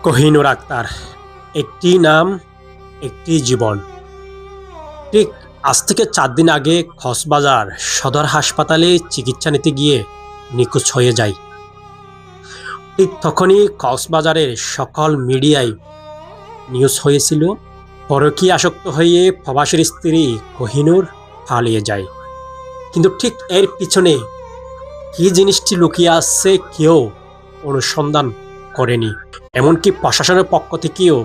কোহিনূর আক্তার, একটি নাম, একটি জীবন। ঠিক আজ থেকে ৪ দিন আগে কক্সবাজার সদর হাসপাতালে চিকিৎসা নিতে গিয়ে নিখোঁজ হয়ে যায়। ঠিক তখনই কক্সবাজারের সকল মিডিয়ায় নিউজ হয়েছিল, পরকীয়া আসক্ত হয়ে প্রবাসীর স্ত্রী কোহিনূর পালিয়ে যায়। কিন্তু ঠিক এর পিছনে কি জিনিসটি লুকিয়ে আসছে কেউ অনুসন্ধান করেনি। এমনকি প্রশাসনের পক্ষ থেকেও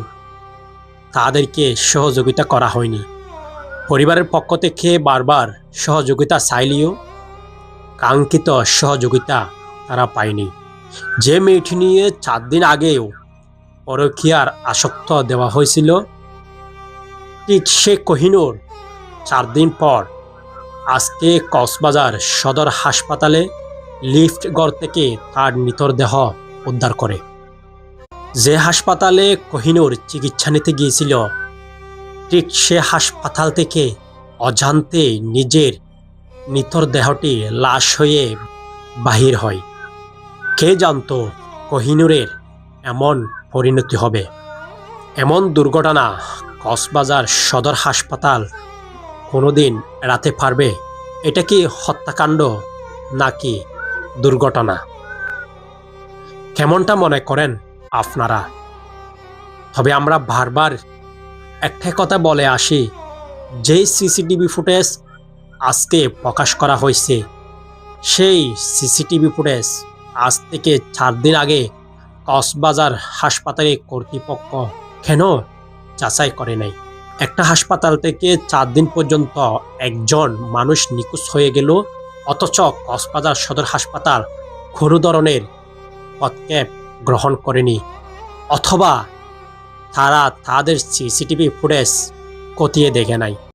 তাদেরকে সহযোগিতা করা হয়নি। পরিবারের পক্ষ থেকে বারবার সহযোগিতা চাইলেও কাঙ্ক্ষিত সহযোগিতা তারা পায়নি। যে মেয়েটি নিয়ে ৪ দিন আগেও পরকীয়ার আসক্ত দেওয়া হয়েছিল, ঠিক সে কোহিনূর ৪ দিন পর আজকে কক্সবাজার সদর হাসপাতালে লিফট ঘর থেকে তার মৃতদেহ উদ্ধার করে। যে হাসপাতালে কোহিনূর চিকিৎসা নিতে গিয়েছিল, ঠিক সে হাসপাতাল থেকে অজান্তে নিজের মৃতদেহটি লাশ হয়ে বাহির হয়। কে জানতো কোহিনূরের এমন পরিণতি হবে? এমন দুর্ঘটনা কক্সবাজার সদর হাসপাতাল কোনোদিন এড়াতে পারবে? এটা কি হত্যাকাণ্ড নাকি দুর্ঘটনা? কেমনটা মনে করেন আপনারা? তবে আমরা বারবার একটাই কথা বলে আসি, যেই সিসিটিভি ফুটেজ আজকে প্রকাশ করা হয়েছে, সেই সিসিটিভি ফুটেজ আজ থেকে ৪ দিন আগে কক্সবাজার হাসপাতালে কর্তৃপক্ষ কেন যাচাই করে নাই? একটা হাসপাতাল থেকে ৪ দিন পর্যন্ত একজন মানুষ নিখোঁজ হয়ে গেল, অথচ কক্সবাজার সদর হাসপাতাল কোনো ধরনের পদক্ষেপ গ্রহণ করেনি, অথবা তারা তাদের সিসিটিভি ফুটেজ খতিয়ে দেখে নাই।